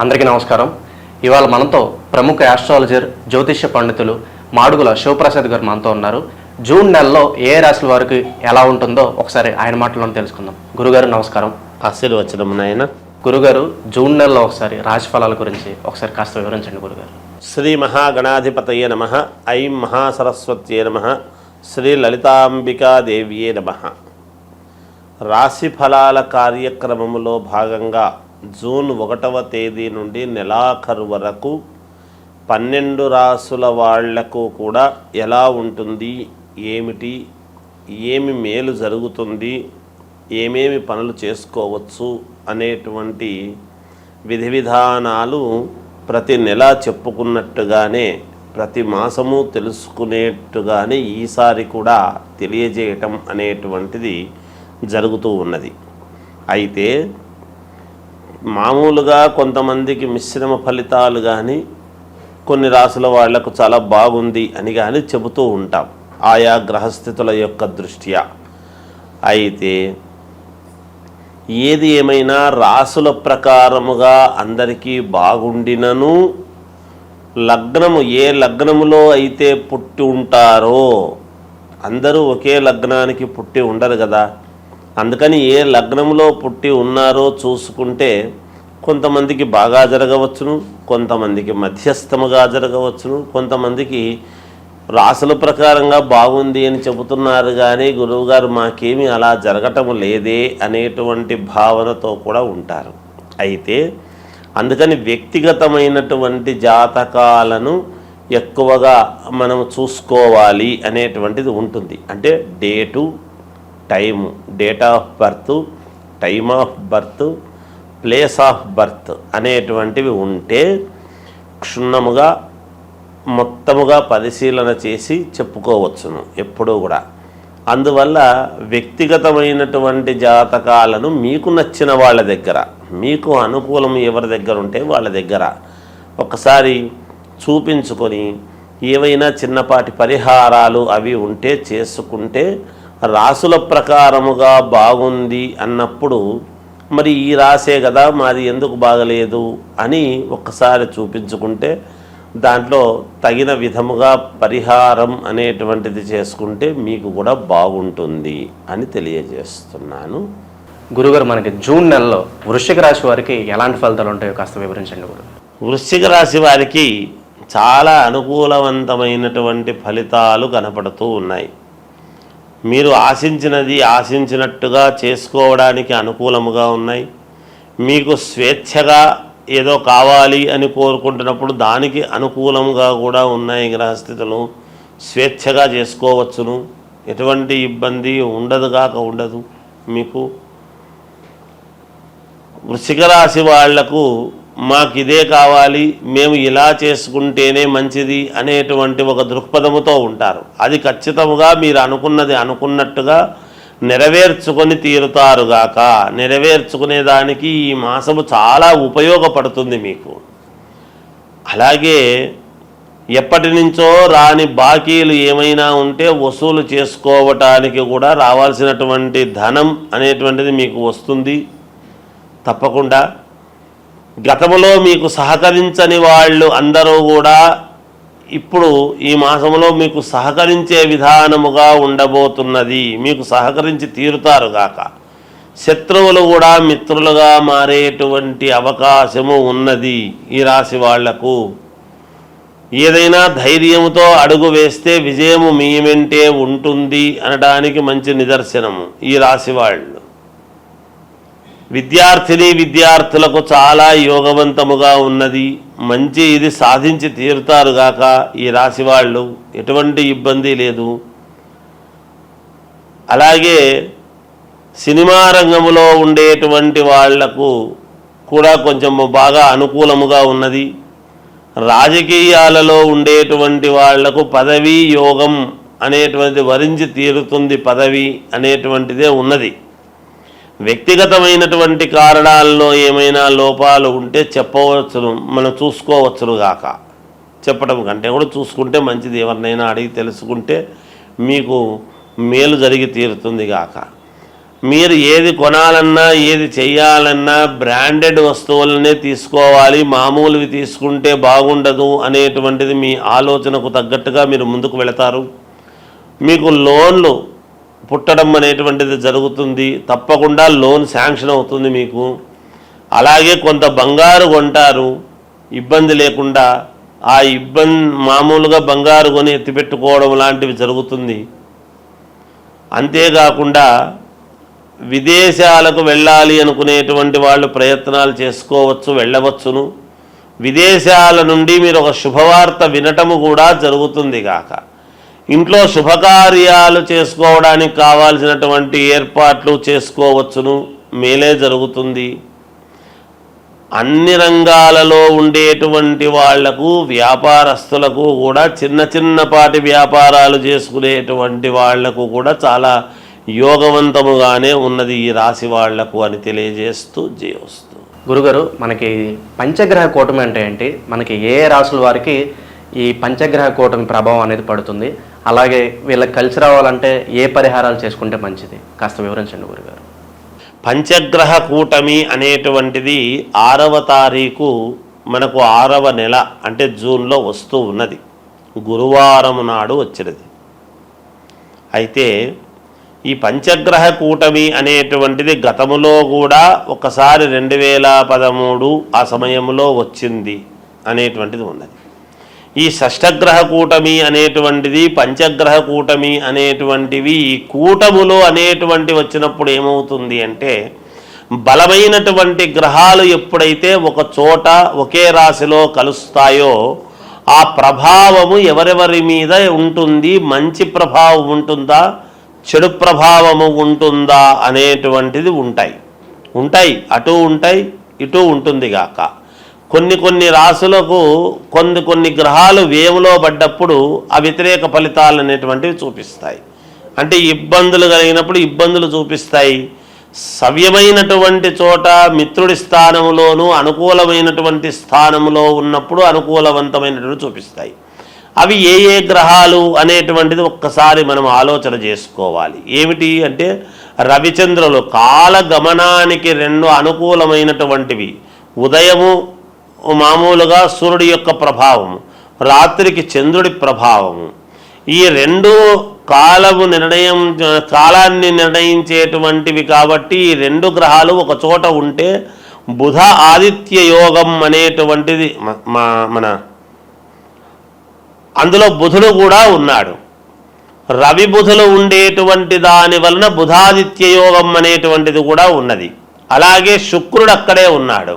అందరికీ నమస్కారం. ఇవాళ మనతో ప్రముఖ ఆస్ట్రాలజర్, జ్యోతిష్య పండితులు మాడుగుల శివప్రసాద్ గారు మనతో ఉన్నారు. జూన్ నెలలో ఏ రాశుల వారికి ఎలా ఉంటుందో ఒకసారి ఆయన మాటలను తెలుసుకుందాం. గురుగారు నమస్కారం. ఆశీర్వచనం నాయన. గురుగారు, జూన్ నెలలో ఒకసారి రాశి ఫలాల గురించి ఒకసారి కాస్త వివరించండి గురుగారు. శ్రీ మహాగణాధిపతయే నమః. ఐం మహాసరస్వత్యే నమః. శ్రీ లలితాంబికాదేవ్యే నమః. రాశి ఫలాల కార్యక్రమంలో భాగంగా జూన్ 1వ తేదీ నుండి నెలాఖరు వరకు 12 రాసుల వాళ్లకు కూడా ఎలా ఉంటుంది, ఏమిటి, ఏమి మేలు జరుగుతుంది, ఏమేమి పనులు చేసుకోవచ్చు అనేటువంటి విధి విధానాలు ప్రతి నెల చెప్పుకున్నట్టుగానే ప్రతి మాసము తెలుసుకునేట్టుగానే ఈసారి కూడా తెలియజేయటం అనేటువంటిది జరుగుతూ ఉన్నది. అయితే మామూలుగా కొంతమందికి మిశ్రమ ఫలితాలు కానీ కొన్ని రాసుల వాళ్లకు చాలా బాగుంది అని కానీ చెబుతూ ఉంటాం ఆయా గ్రహస్థితుల యొక్క దృష్ట్యా. అయితే ఏది ఏమైనా రాసుల ప్రకారముగా అందరికీ బాగుండినను లగ్నము ఏ లగ్నములో అయితే పుట్టి ఉంటారో, అందరూ ఒకే లగ్నానికి పుట్టి ఉండరు కదా, అందుకని ఏ లగ్నంలో పుట్టి ఉన్నారో చూసుకుంటే కొంతమందికి బాగా జరగవచ్చును, కొంతమందికి మధ్యస్థముగా జరగవచ్చును, కొంతమందికి రాసుల ప్రకారంగా బాగుంది అని చెబుతున్నారు కానీ గురువుగారు మాకేమీ అలా జరగటం లేదే అనేటువంటి భావనతో కూడా ఉంటారు. అయితే అందుకని వ్యక్తిగతమైనటువంటి జాతకాలను ఎక్కువగా మనం చూసుకోవాలి అనేటువంటిది ఉంటుంది. అంటే date, time, date of birth, time of birth, place of birth అనేటువంటివి ఉంటే క్షుణ్ణముగా మొత్తముగా పరిశీలన చేసి చెప్పుకోవచ్చును ఎప్పుడూ కూడా. అందువల్ల వ్యక్తిగతమైనటువంటి జాతకాలను మీకు నచ్చిన వాళ్ళ దగ్గర, మీకు అనుకూలం ఎవరి దగ్గర ఉంటే వాళ్ళ దగ్గర ఒకసారి చూపించుకొని ఏవైనా చిన్నపాటి పరిహారాలు అవి ఉంటే చేసుకుంటే రాసుల ప్రకారముగా బాగుంది అన్నప్పుడు మరి ఈ రాసే కదా మాది ఎందుకు బాగలేదు అని ఒక్కసారి చూపించుకుంటే దాంట్లో తగిన విధముగా పరిహారం అనేటువంటిది చేసుకుంటే మీకు కూడా బాగుంటుంది అని తెలియజేస్తున్నాను. గురుగారు, మనకి జూన్ నెలలో వృశ్చిక రాశి వారికి ఎలాంటి ఫలితాలు ఉంటాయో కాస్త వివరించండి గురు. వృశ్చిక రాశి వారికి చాలా అనుకూలవంతమైనటువంటి ఫలితాలు కనపడుతూ ఉన్నాయి. మీరు ఆశించినట్టుగా చేసుకోవడానికి అనుకూలముగా ఉన్నాయి. మీకు స్వేచ్ఛగా ఏదో కావాలి అని కోరుకుంటున్నప్పుడు దానికి అనుకూలంగా కూడా ఉన్నాయి గ్రహస్థితులు. స్వేచ్ఛగా చేసుకోవచ్చును, ఎటువంటి ఇబ్బంది ఉండదు మీకు. వృశ్చిక రాశి వాళ్లకు మాకు ఇదే కావాలి, మేము ఇలా చేసుకుంటేనే మంచిది అనేటువంటి ఒక దృక్పథముతో ఉంటారు. అది ఖచ్చితంగా మీరు అనుకున్నది అనుకున్నట్టుగా నెరవేర్చుకొని తీరుతారుగాక. నెరవేర్చుకునేదానికి ఈ మాసము చాలా ఉపయోగపడుతుంది మీకు. అలాగే ఎప్పటి నుంచో రాని బాకీలు ఏమైనా ఉంటే వసూలు చేసుకోవటానికి కూడా రావాల్సినటువంటి ధనం అనేటువంటిది మీకు వస్తుంది తప్పకుండా. గతంలో మీకు సహకరించని వాళ్ళు అందరూ కూడా ఇప్పుడు ఈ మాసంలో మీకు సహకరించే విధానముగా ఉండబోతున్నది. మీకు సహకరించి తీరుతారుగాక. శత్రువులు కూడా మిత్రులుగా మారేటువంటి అవకాశము ఉన్నది ఈ రాశి వాళ్లకు. ఏదైనా ధైర్యముతో అడుగు వేస్తే విజయము మీ వెంటే ఉంటుంది అనడానికి మంచి నిదర్శనము ఈ రాశి వాళ్ళు. విద్యార్థులకు చాలా యోగవంతముగా ఉన్నది. మంచి ఇది సాధించి తీరుతారుగాక ఈ రాశి వాళ్ళు. ఎటువంటి ఇబ్బంది లేదు. అలాగే సినిమా రంగంలో ఉండేటువంటి వాళ్లకు కూడా కొంచెం బాగా అనుకూలముగా ఉన్నది. రాజకీయాలలో ఉండేటువంటి వాళ్లకు పదవీ యోగం అనేటువంటిది వరించి తీరుతుంది. పదవి అనేటువంటిదే ఉన్నది. వ్యక్తిగతమైనటువంటి కారణాల్లో ఏమైనా లోపాలు ఉంటే చెప్పవచ్చును, మనం చూసుకోవచ్చును గాక. చెప్పడం కంటే కూడా చూసుకుంటే మంచిది. ఎవరినైనా అడిగి తెలుసుకుంటే మీకు మేలు జరిగి తీరుతుంది గాక. మీరు ఏది కొనాలన్నా ఏది చేయాలన్నా బ్రాండెడ్ వస్తువులనే తీసుకోవాలి, మామూలువి తీసుకుంటే బాగుండదు అనేటువంటిది మీ ఆలోచనకు తగ్గట్టుగా మీరు ముందుకు వెళతారు. మీకు లోన్లు పుట్టడం అనేటువంటిది జరుగుతుంది, తప్పకుండా లోన్ శాంక్షన్ అవుతుంది మీకు. అలాగే కొంత బంగారు కొంటారు ఇబ్బంది లేకుండా, ఆ మామూలుగా బంగారు కొని ఎత్తిపెట్టుకోవడం లాంటివి జరుగుతుంది. అంతేకాకుండా విదేశాలకు వెళ్ళాలి అనుకునేటువంటి వాళ్ళు ప్రయత్నాలు చేసుకోవచ్చు, వెళ్ళవచ్చును. విదేశాల నుండి మీరు ఒక శుభవార్త వినటము కూడా జరుగుతుంది కాక ఇంట్లో శుభకార్యాలు చేసుకోవడానికి కావాల్సినటువంటి ఏర్పాట్లు చేసుకోవచ్చును, మేలే జరుగుతుంది. అన్ని రంగాలలో ఉండేటువంటి వాళ్లకు, వ్యాపారస్తులకు కూడా, చిన్నపాటి వ్యాపారాలు చేసుకునేటువంటి వాళ్లకు కూడా చాలా యోగవంతముగానే ఉన్నది ఈ రాశి వాళ్లకు అని తెలియజేస్తూ జయోస్తు. గురుగారు, మనకి పంచగ్రహ కూటమి అంటే ఏంటి, మనకి ఏ రాశుల వారికి ఈ పంచగ్రహ కూటమి ప్రభావం అనేది పడుతుంది, అలాగే వీళ్ళకి కలిసి రావాలంటే ఏ పరిహారాలు చేసుకుంటే మంచిది, కాస్త వివరించండి గురుగారు. పంచగ్రహ కూటమి అనేటువంటిది 6వ తారీఖు మనకు 6వ నెల అంటే జూన్లో వస్తూ ఉన్నది. గురువారం నాడు వచ్చినది. అయితే ఈ పంచగ్రహ కూటమి అనేటువంటిది గతములో కూడా ఒకసారి 2013 ఆ సమయంలో వచ్చింది అనేటువంటిది ఉన్నది. ఈ షష్టగ్రహ కూటమి అనేటువంటిది, పంచగ్రహ కూటమి అనేటువంటివి ఈ కూటములు అనేటువంటి వచ్చినప్పుడు ఏమవుతుంది అంటే, బలమైనటువంటి గ్రహాలు ఎప్పుడైతే ఒక చోట ఒకే రాశిలో కలుస్తాయో ఆ ప్రభావము ఎవరెవరి మీద ఉంటుంది, మంచి ప్రభావం ఉంటుందా, చెడు ప్రభావము ఉంటుందా అనేటువంటిది ఉంటాయి అటు ఉంటాయి ఇటు ఉంటుంది గాక. కొన్ని రాశులకు కొన్ని గ్రహాలు వేవులో పడ్డప్పుడు ఆ వ్యతిరేక ఫలితాలు అనేటువంటివి చూపిస్తాయి. అంటే ఇబ్బందులు కలిగినప్పుడు ఇబ్బందులు చూపిస్తాయి. సవ్యమైనటువంటి చోట మిత్రుడి స్థానంలోనూ అనుకూలమైనటువంటి స్థానంలో ఉన్నప్పుడు అనుకూలవంతమైనటువంటి చూపిస్తాయి. అవి ఏ గ్రహాలు అనేటువంటిది ఒక్కసారి మనం ఆలోచన చేసుకోవాలి. ఏమిటి అంటే, రవిచంద్రులు కాలగమనానికి 2 అనుకూలమైనటువంటివి. ఉదయము మామూలుగా సూర్యుడి యొక్క ప్రభావము, రాత్రికి చంద్రుడి ప్రభావము. ఈ 2 కాలాన్ని నిర్ణయించేటువంటివి కాబట్టి ఈ 2 గ్రహాలు ఒక చోట ఉంటే బుధ ఆదిత్య యోగం అనేటువంటిది మన అందులో బుధుడు కూడా ఉన్నాడు. రవి బుధులు ఉండేటువంటి దాని వలన బుధాదిత్య యోగం అనేటువంటిది కూడా ఉన్నది. అలాగే శుక్రుడు అక్కడే ఉన్నాడు,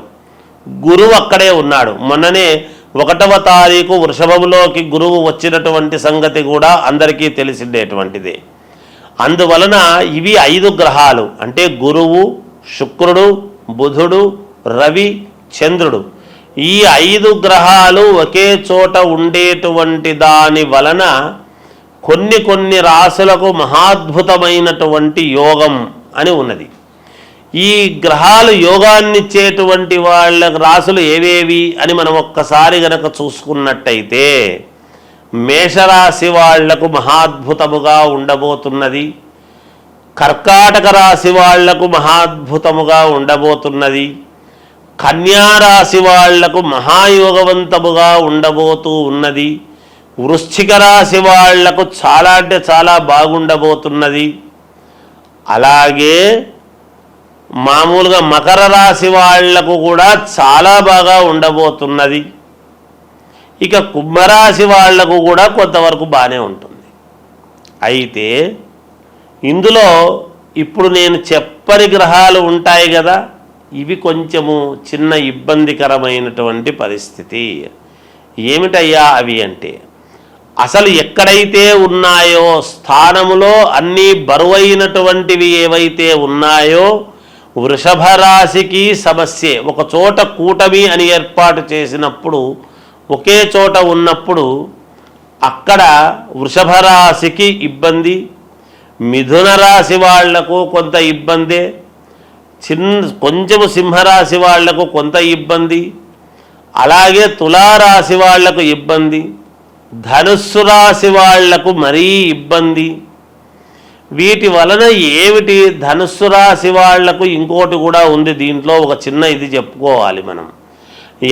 గురువు అక్కడే ఉన్నాడు. మొన్ననే 1వ తారీఖు వృషభంలోకి గురువు వచ్చినటువంటి సంగతి కూడా అందరికీ తెలిసిండేటువంటిదే. అందువలన ఇవి 5 గ్రహాలు అంటే గురువు, శుక్రుడు, బుధుడు, రవి, చంద్రుడు. ఈ 5 గ్రహాలు ఒకే చోట ఉండేటువంటి దాని వలన కొన్ని రాశులకు మహాద్భుతమైనటువంటి యోగం అని ఉన్నది. ఈ గ్రహాలు యోగాన్నిచ్చేటువంటి వాళ్ళ రాశులు ఏవేవి అని మనం ఒక్కసారి గనక చూసుకున్నట్టయితే, మేషరాశి వాళ్లకు మహాద్భుతముగా ఉండబోతున్నది, కర్కాటక రాశి వాళ్లకు మహాద్భుతముగా ఉండబోతున్నది, కన్యారాశి వాళ్లకు మహాయోగవంతముగా ఉండబోతూ ఉన్నది, వృశ్చిక రాశి వాళ్లకు చాలా అంటే చాలా బాగుండబోతున్నది. అలాగే మామూలుగా మకర రాశి వాళ్లకు కూడా చాలా బాగా ఉండబోతున్నది. ఇక కుంభరాశి వాళ్లకు కూడా కొంతవరకు బాగానే ఉంటుంది. అయితే ఇందులో ఇప్పుడు నేను చెప్పని గ్రహాలు ఉంటాయి కదా, ఇవి కొంచెము చిన్న ఇబ్బందికరమైనటువంటి పరిస్థితి. ఏమిటయ్యా అవి అంటే, అసలు ఎక్కడైతే ఉన్నాయో స్థానములో అన్నీ బరువైనటువంటివి ఏవైతే ఉన్నాయో, వృషభ రాశికి సమస్యే. ఒక చోట కూటమి అని ఏర్పాటు చేసినప్పుడు, ఒకే చోట ఉన్నప్పుడు అక్కడ వృషభ రాశికి ఇబ్బంది, మిథున రాశి వాళ్లకు కొంత ఇబ్బందే, కొంచెము సింహరాశి వాళ్లకు కొంత ఇబ్బంది, అలాగే తులారాశి వాళ్లకు ఇబ్బంది, ధనుస్సు రాశి వాళ్లకు మరీ ఇబ్బంది. వీటి వలన ఏమిటి? ధనుస్సు రాశి వాళ్లకు ఇంకోటి కూడా ఉంది దీంట్లో, ఒక చిన్న ఇది చెప్పుకోవాలి మనం.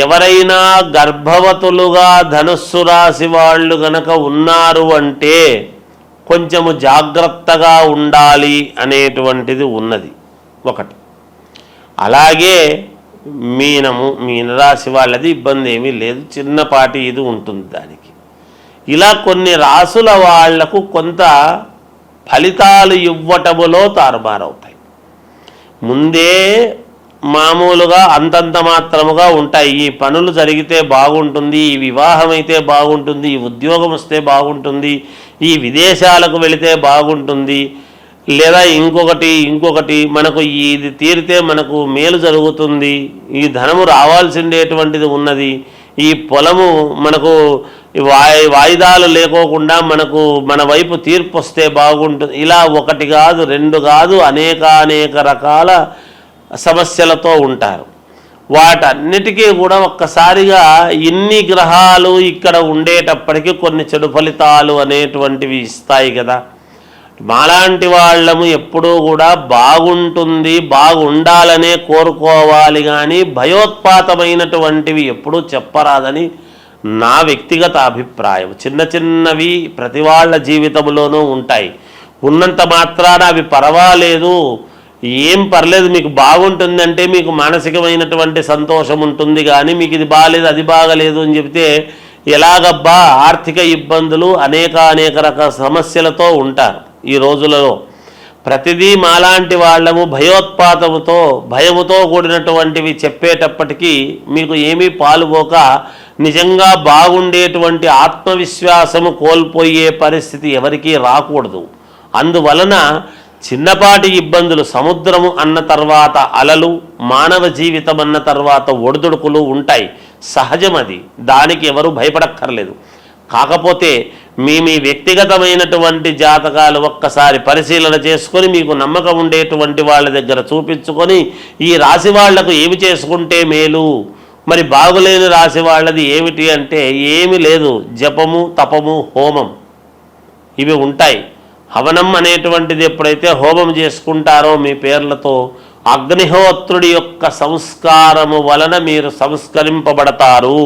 ఎవరైనా గర్భవతులుగా ధనుస్సు రాశి వాళ్ళు గనక ఉన్నారు అంటే కొంచెము జాగ్రత్తగా ఉండాలి అనేటువంటిది ఉన్నది ఒకటి. అలాగే మీనరాశి వాళ్ళది ఇబ్బంది ఏమీ లేదు, చిన్నపాటి ఇది ఉంటుంది దానికి. ఇలా కొన్ని రాసుల వాళ్లకు కొంత ఫలితాలు ఇవ్వటములో తారుమారవుతాయి. ముందే మామూలుగా అంతంత మాత్రముగా ఉంటాయి. ఈ పనులు జరిగితే బాగుంటుంది, ఈ వివాహం అయితే బాగుంటుంది, ఈ ఉద్యోగం వస్తే బాగుంటుంది, ఈ విదేశాలకు వెళితే బాగుంటుంది, లేదా ఇంకొకటి మనకు ఇది తీరితే మనకు మేలు జరుగుతుంది, ఈ ధనము రావాల్సిండేటువంటిది ఉన్నది, ఈ పొలము మనకు వాయిదాలు లేకోకుండా మనకు మన వైపు తీర్పు వస్తే బాగుంటుంది. ఇలా ఒకటి కాదు, రెండు కాదు, అనేక రకాల సమస్యలతో ఉంటారు. వాటన్నిటికీ కూడా ఒక్కసారిగా ఇన్ని గ్రహాలు ఇక్కడ ఉండేటప్పటికీ కొన్ని చెడు ఫలితాలు అనేటువంటివి ఇస్తాయి కదా. మాలాంటి వాళ్ళము ఎప్పుడూ కూడా బాగుంటుంది, బాగుండాలనే కోరుకోవాలి, కానీ భయోత్పాతమైనటువంటివి ఎప్పుడూ చెప్పరాదని నా వ్యక్తిగత అభిప్రాయం. చిన్నవి ప్రతి వాళ్ళ జీవితంలోనూ ఉంటాయి. ఉన్నంత మాత్రాన అవి పర్వాలేదు, ఏం పర్లేదు, మీకు బాగుంటుందంటే మీకు మానసికమైనటువంటి సంతోషం ఉంటుంది, కానీ మీకు ఇది బాగాలేదు అది బాగలేదు అని చెబితే ఎలాగబ్బా? ఆర్థిక ఇబ్బందులు అనేక రకాల సమస్యలతో ఉంటారు ఈ రోజులలో. ప్రతిదీ మాలాంటి వాళ్ళము భయముతో కూడినటువంటివి చెప్పేటప్పటికీ మీకు ఏమీ పాలుపోక నిజంగా బాగుండేటువంటి ఆత్మవిశ్వాసము కోల్పోయే పరిస్థితి ఎవరికీ రాకూడదు. అందువలన చిన్నపాటి ఇబ్బందులు, సముద్రము అన్న తర్వాత అలలు, మానవ జీవితం అన్న తర్వాత ఒడిదుడుకులు ఉంటాయి, సహజం అది, దానికి ఎవరు భయపడక్కర్లేదు. కాకపోతే మీ వ్యక్తిగతమైనటువంటి జాతకాలు ఒక్కసారి పరిశీలన చేసుకొని మీకు నమ్మకం ఉండేటువంటి వాళ్ళ దగ్గర చూపించుకొని ఈ రాశి వాళ్లకు ఏమి చేసుకుంటే మేలు, మరి బాగులేని రాశి వాళ్ళది ఏమిటి అంటే ఏమీ లేదు, జపము, తపము, హోమం ఇవి ఉంటాయి. హవనం అనేటువంటిది ఎప్పుడైతే హోమం చేసుకుంటారో మీ పేర్లతో అగ్నిహోత్రుడి యొక్క సంస్కారము వలన మీరు సంస్కరింపబడతారు,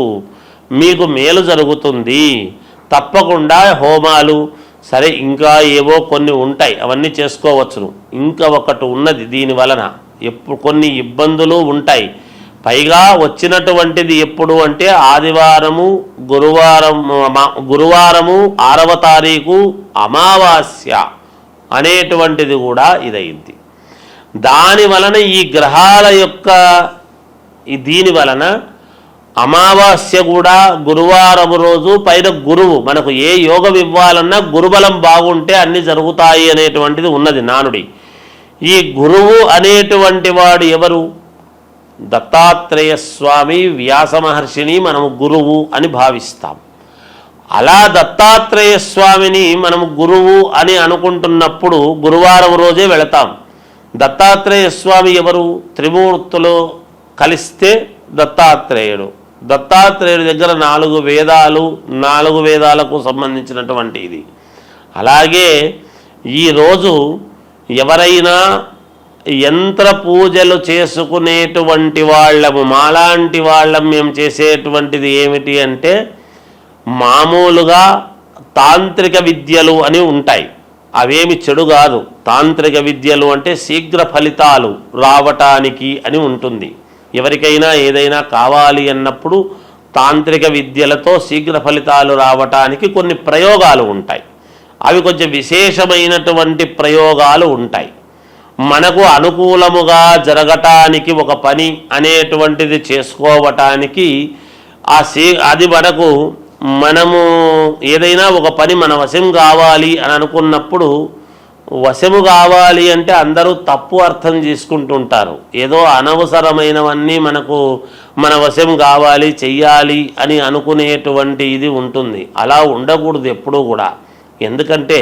మీకు మేలు జరుగుతుంది. తప్పకుండా హోమాలు సరే, ఇంకా ఏవో కొన్ని ఉంటాయి, అవన్నీ చేసుకోవచ్చును. ఇంకా ఒకటి ఉన్నది, దీని వలన కొన్ని ఇబ్బందులు ఉంటాయి. పైగా వచ్చినటువంటిది ఎప్పుడు అంటే ఆదివారము, గురువారము 6వ తారీఖు అమావాస్య అనేటువంటిది కూడా ఇదైంది. దాని వలన ఈ గ్రహాల యొక్క దీని వలన అమావాస్య కూడా గురువారం రోజు, పైన గురువు, మనకు ఏ యోగం ఇవ్వాలన్నా గురుబలం బాగుంటే అన్ని జరుగుతాయి అనేటువంటిది ఉన్నది నానుడి. ఈ గురువు అనేటువంటి వాడు ఎవరు? దత్తాత్రేయ స్వామి, వ్యాస మహర్షిని మనము గురువు అని భావిస్తాం. అలా దత్తాత్రేయ స్వామిని మనము గురువు అని అనుకుంటున్నప్పుడు గురువారం రోజే వెళతాం. దత్తాత్రేయ స్వామి ఎవరు? త్రిమూర్తులు కలిస్తే దత్తాత్రేయుడు. దత్తాత్రేయుడి దగ్గర 4 వేదాలు, 4 వేదాలకు సంబంధించినటువంటి ఇది. అలాగే ఈరోజు ఎవరైనా యంత్ర పూజలు చేసుకునేటువంటి వాళ్ళము, మాలాంటి వాళ్ళం మేము చేసేటువంటిది ఏమిటి అంటే మామూలుగా తాంత్రిక విద్యలు అని ఉంటాయి. అవేమి చెడు కాదు. తాంత్రిక విద్యలు అంటే శీఘ్ర ఫలితాలు రావటానికి అని ఉంటుంది. ఎవరికైనా ఏదైనా కావాలి అన్నప్పుడు తాంత్రిక విద్యలతో శీఘ్ర ఫలితాలు రావటానికి కొన్ని ప్రయోగాలు ఉంటాయి. అవి కొంచెం విశేషమైనటువంటి ప్రయోగాలు ఉంటాయి. మనకు అనుకూలముగా జరగటానికి ఒక పని అనేటువంటిది చేసుకోవటానికి అది మనము ఏదైనా ఒక పని మన వశం కావాలి అని అనుకున్నప్పుడు, వశము కావాలి అంటే అందరూ తప్పు అర్థం చేసుకుంటుంటారు. ఏదో అనవసరమైనవన్నీ మన వశం కావాలి, చెయ్యాలి అని అనుకునేటువంటి ఇది ఉంటుంది. అలా ఉండకూడదు ఎప్పుడూ కూడా. ఎందుకంటే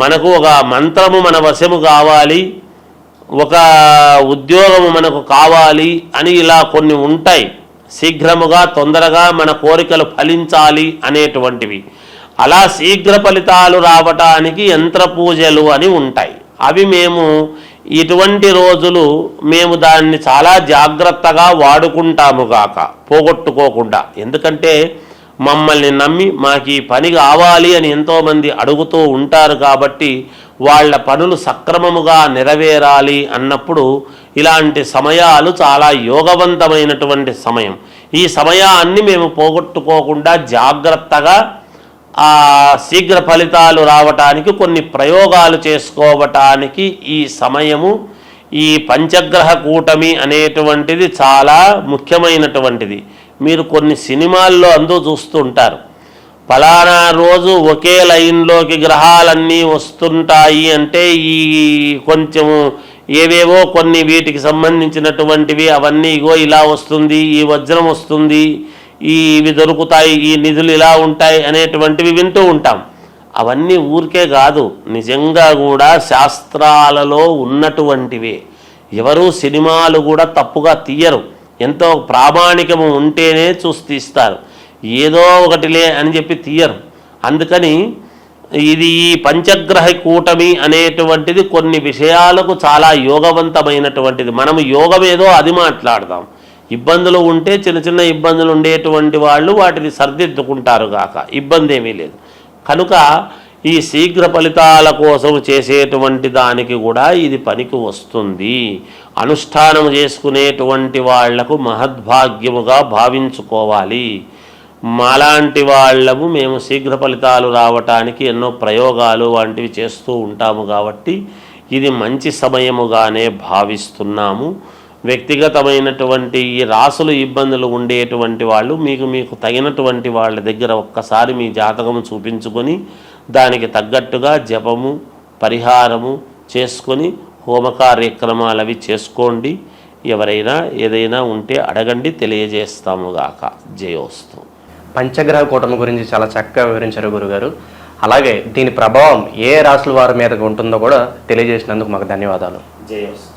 మనకు ఒక మంత్రము మన వశము కావాలి, ఒక ఉద్యోగము మనకు కావాలి అని ఇలా కొన్ని ఉంటాయి. శీఘ్రముగా తొందరగా మన కోరికలు ఫలించాలి అనేటువంటివి. అలా శీఘ్ర ఫలితాలు రావటానికి యంత్ర పూజలు అని ఉంటాయి. అవి మేము ఇటువంటి రోజులు మేము దాన్ని చాలా జాగ్రత్తగా వాడుకుంటాము గాక, పోగొట్టుకోకుండా. ఎందుకంటే మమ్మల్ని నమ్మి మాకు ఈ పని కావాలి అని ఎంతోమంది అడుగుతూ ఉంటారు కాబట్టి వాళ్ళ పనులు సక్రమముగా నెరవేరాలి అన్నప్పుడు ఇలాంటి సమయాలు చాలా యోగవంతమైనటువంటి సమయం. ఈ సమయాన్ని మేము పోగొట్టుకోకుండా జాగ్రత్తగా శీఘ్ర ఫలితాలు రావటానికి కొన్ని ప్రయోగాలు చేసుకోవటానికి ఈ సమయము, ఈ పంచగ్రహ కూటమి అనేటువంటిది చాలా ముఖ్యమైనటువంటిది. మీరు కొన్ని సినిమాల్లో చూస్తూ ఉంటారు, ఫలానా రోజు ఒకే లైన్లోకి గ్రహాలన్నీ వస్తుంటాయి అంటే ఈ కొంచెము ఏవేవో కొన్ని వీటికి సంబంధించినటువంటివి అవన్నీ ఇగో ఇలా వస్తుంది, ఈ వజ్రం వస్తుంది, ఇవి దొరుకుతాయి, ఈ నిధులు ఇలా ఉంటాయి అనేటువంటివి వింటూ ఉంటాం. అవన్నీ ఊరికే కాదు, నిజంగా కూడా శాస్త్రాలలో ఉన్నటువంటివే. ఎవరు సినిమాలు కూడా తప్పుగా తీయరు, ఎంతో ప్రామాణికము ఉంటేనే చూసి తీస్తారు, ఏదో ఒకటిలే అని చెప్పి తీయరు. అందుకని ఇది ఈ పంచగ్రహ కూటమి అనేటువంటిది కొన్ని విషయాలకు చాలా యోగవంతమైనటువంటిది. మనము యోగం ఏదో అది మాట్లాడదాం. ఇబ్బందులు ఉంటే చిన్న చిన్న ఇబ్బందులు ఉండేటువంటి వాళ్ళు వాటిని సర్దిద్దుకుంటారు గాక, ఇబ్బంది ఏమీ లేదు. కనుక ఈ శీఘ్ర ఫలితాల కోసం చేసేటువంటి దానికి కూడా ఇది పనికి వస్తుంది. అనుష్ఠానం చేసుకునేటువంటి వాళ్లకు మహద్భాగ్యముగా భావించుకోవాలి. మాలాంటి వాళ్ళము మేము శీఘ్ర ఫలితాలు రావటానికి ఎన్నో ప్రయోగాలు వంటివి చేస్తూ ఉంటాము కాబట్టి ఇది మంచి సమయముగానే భావిస్తున్నాము. వ్యక్తిగతమైనటువంటి ఈ రాసులు ఇబ్బందులు ఉండేటువంటి వాళ్ళు మీకు తగినటువంటి వాళ్ళ దగ్గర ఒక్కసారి మీ జాతకము చూపించుకొని దానికి తగ్గట్టుగా జపము పరిహారము చేసుకొని హోమ కార్యక్రమాలు అవి చేసుకోండి. ఎవరైనా ఏదైనా ఉంటే అడగండి, తెలియజేస్తాముగాక. జయోస్తు. పంచగ్రహ కూటమి గురించి చాలా చక్కగా వివరించారు గురుగారు. అలాగే దీని ప్రభావం ఏ రాశుల వారి మీద ఉంటుందో కూడా తెలియజేసినందుకు మాకు ధన్యవాదాలు. జయోస్తు.